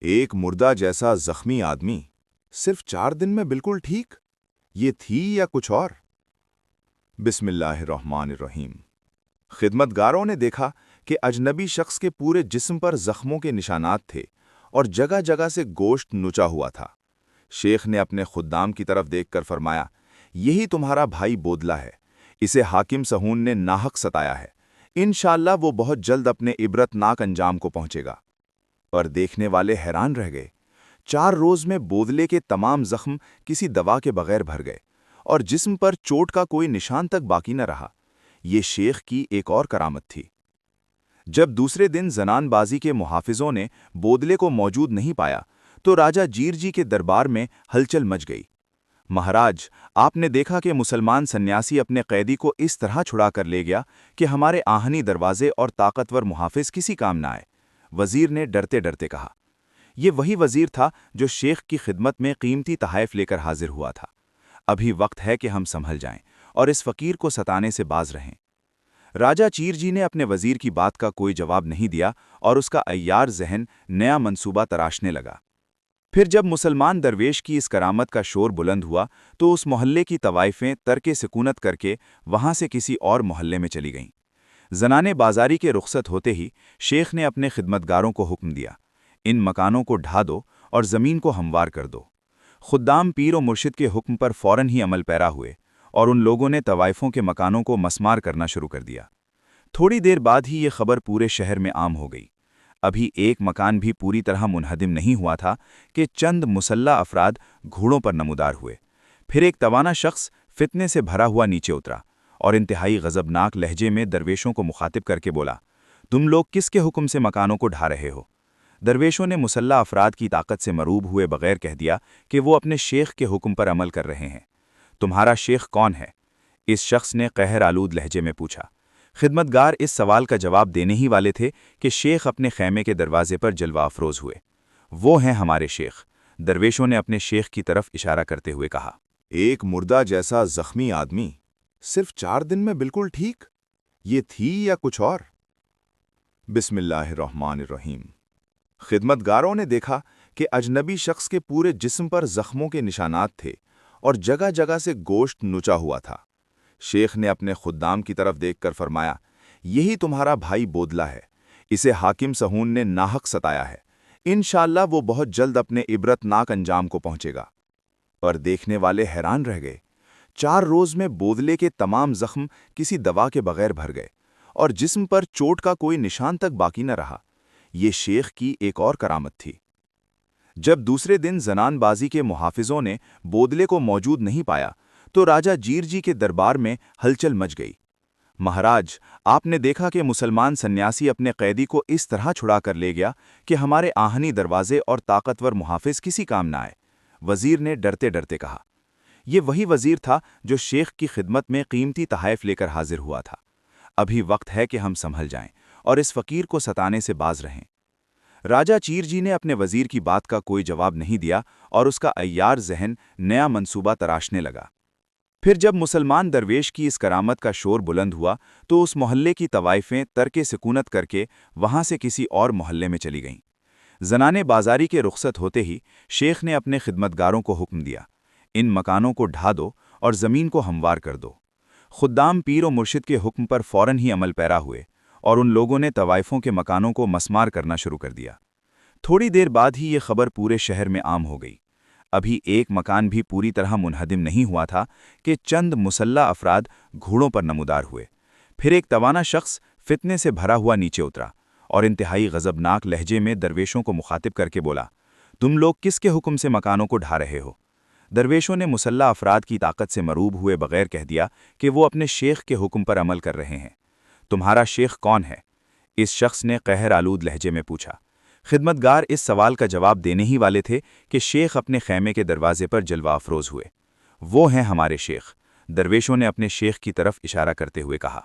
ایک مردہ جیسا زخمی آدمی صرف 4 دن میں بالکل ٹھیک؟ یہ تھی یا کچھ اور؟ بسم اللہ الرحمن الرحیم۔ خدمتگاروں نے دیکھا کہ اجنبی شخص کے پورے جسم پر زخموں کے نشانات تھے اور جگہ جگہ سے گوشت نچا ہوا تھا۔ شیخ نے اپنے خدام کی طرف دیکھ کر فرمایا، یہی تمہارا بھائی بودلا ہے، اسے حاکم سہون نے ناحق ستایا ہے، انشاءاللہ وہ بہت جلد اپنے عبرتناک انجام کو پہنچے گا۔ پر دیکھنے والے حیران رہ گئے۔ 4 روز میں بودلے کے تمام زخم کسی دوا کے بغیر بھر گئے اور جسم پر چوٹ کا کوئی نشان تک باقی نہ رہا۔ یہ شیخ کی ایک اور کرامت تھی۔ جب دوسرے دن زنان بازی کے محافظوں نے بودلے کو موجود نہیں پایا تو راجہ جیر جی کے دربار میں ہلچل مچ گئی۔ مہاراج، آپ نے دیکھا کہ مسلمان سنیاسی اپنے قیدی کو اس طرح چھڑا کر لے گیا کہ ہمارے آہنی دروازے اور طاقتور محافظ کسی کام نہ آئے۔ وزیر نے ڈرتے ڈرتے کہا۔ یہ وہی وزیر تھا جو شیخ کی خدمت میں قیمتی تحائف لے کر حاضر ہوا تھا۔ ابھی وقت ہے کہ ہم سنبھل جائیں اور اس فقیر کو ستانے سے باز رہیں۔ راجہ چیر جی نے اپنے وزیر کی بات کا کوئی جواب نہیں دیا اور اس کا عیار ذہن نیا منصوبہ تراشنے لگا۔ پھر جب مسلمان درویش کی اس کرامت کا شور بلند ہوا تو اس محلے کی طوائفیں ترک سکونت کر کے وہاں سے کسی اور محلے میں چلی گئیں۔ زنانے بازاری کے رخصت ہوتے ہی شیخ نے اپنے خدمتگاروں کو حکم دیا، ان مکانوں کو ڈھا دو اور زمین کو ہموار کر دو۔ خدام پیر و مرشد کے حکم پر فوراً ہی عمل پیرا ہوئے اور ان لوگوں نے طوائفوں کے مکانوں کو مسمار کرنا شروع کر دیا۔ تھوڑی دیر بعد ہی یہ خبر پورے شہر میں عام ہو گئی۔ ابھی ایک مکان بھی پوری طرح منہدم نہیں ہوا تھا کہ چند مسلح افراد گھوڑوں پر نمودار ہوئے۔ پھر ایک توانا شخص فتنے سے بھرا ہوا نیچے اترا اور انتہائی غضبناک لہجے میں درویشوں کو مخاطب کر کے بولا، تم لوگ کس کے حکم سے مکانوں کو ڈھا رہے ہو؟ درویشوں نے مسلح افراد کی طاقت سے مروب ہوئے بغیر کہہ دیا کہ وہ اپنے شیخ کے حکم پر عمل کر رہے ہیں۔ تمہارا شیخ کون ہے؟ اس شخص نے قہر آلود لہجے میں پوچھا۔ خدمتگار اس سوال کا جواب دینے ہی والے تھے کہ شیخ اپنے خیمے کے دروازے پر جلوہ افروز ہوئے۔ وہ ہیں ہمارے شیخ، درویشوں نے اپنے شیخ کی طرف اشارہ کرتے ہوئے کہا۔ ایک مردہ جیسا زخمی آدمی صرف 4 دن میں بالکل ٹھیک؟ یہ تھی یا کچھ اور؟ بسم اللہ الرحمن الرحیم۔ خدمتگاروں نے دیکھا کہ اجنبی شخص کے پورے جسم پر زخموں کے نشانات تھے اور جگہ جگہ سے گوشت نچا ہوا تھا۔ شیخ نے اپنے خدام کی طرف دیکھ کر فرمایا، یہی تمہارا بھائی بودلا ہے، اسے حاکم سہون نے ناحق ستایا ہے، انشاءاللہ وہ بہت جلد اپنے عبرتناک انجام کو پہنچے گا۔ پر دیکھنے والے حیران رہ گئے۔ 4 روز میں بودلے کے تمام زخم کسی دوا کے بغیر بھر گئے اور جسم پر چوٹ کا کوئی نشان تک باقی نہ رہا۔ یہ شیخ کی ایک اور کرامت تھی۔ جب دوسرے دن زنان بازی کے محافظوں نے بودلے کو موجود نہیں پایا تو راجہ جیر جی کے دربار میں ہلچل مچ گئی۔ مہاراج، آپ نے دیکھا کہ مسلمان سنیاسی اپنے قیدی کو اس طرح چھڑا کر لے گیا کہ ہمارے آہنی دروازے اور طاقتور محافظ کسی کام نہ آئے۔ وزیر نے ڈرتے ڈرتے کہا۔ یہ وہی وزیر تھا جو شیخ کی خدمت میں قیمتی تحائف لے کر حاضر ہوا تھا۔ ابھی وقت ہے کہ ہم سنبھل جائیں اور اس فقیر کو ستانے سے باز رہیں۔ راجہ چیر جی نے اپنے وزیر کی بات کا کوئی جواب نہیں دیا اور اس کا عیار ذہن نیا منصوبہ تراشنے لگا۔ پھر جب مسلمان درویش کی اس کرامت کا شور بلند ہوا تو اس محلے کی طوائفیں ترک سکونت کر کے وہاں سے کسی اور محلے میں چلی گئیں۔ زنانے بازاری کے رخصت ہوتے ہی شیخ نے اپنے خدمتگاروں کو حکم دیا، ان مکانوں کو ڈھا دو اور زمین کو ہموار کر دو۔ خدام پیر و مرشد کے حکم پر فوراً ہی عمل پیرا ہوئے اور ان لوگوں نے طوائفوں کے مکانوں کو مسمار کرنا شروع کر دیا۔ تھوڑی دیر بعد ہی یہ خبر پورے شہر میں عام ہو گئی۔ ابھی ایک مکان بھی پوری طرح منہدم نہیں ہوا تھا کہ چند مسلح افراد گھوڑوں پر نمودار ہوئے۔ پھر ایک توانا شخص فتنے سے بھرا ہوا نیچے اترا اور انتہائی غضبناک لہجے میں درویشوں کو مخاطب کر کے بولا، تم لوگ کس کے حکم سے مکانوں کو ڈھا رہے ہو؟ درویشوں نے مسلح افراد کی طاقت سے مروب ہوئے بغیر کہہ دیا کہ وہ اپنے شیخ کے حکم پر عمل کر رہے ہیں۔ تمہارا شیخ کون ہے؟ اس شخص نے قہر آلود لہجے میں پوچھا۔ خدمتگار اس سوال کا جواب دینے ہی والے تھے کہ شیخ اپنے خیمے کے دروازے پر جلوہ افروز ہوئے۔ وہ ہیں ہمارے شیخ، درویشوں نے اپنے شیخ کی طرف اشارہ کرتے ہوئے کہا۔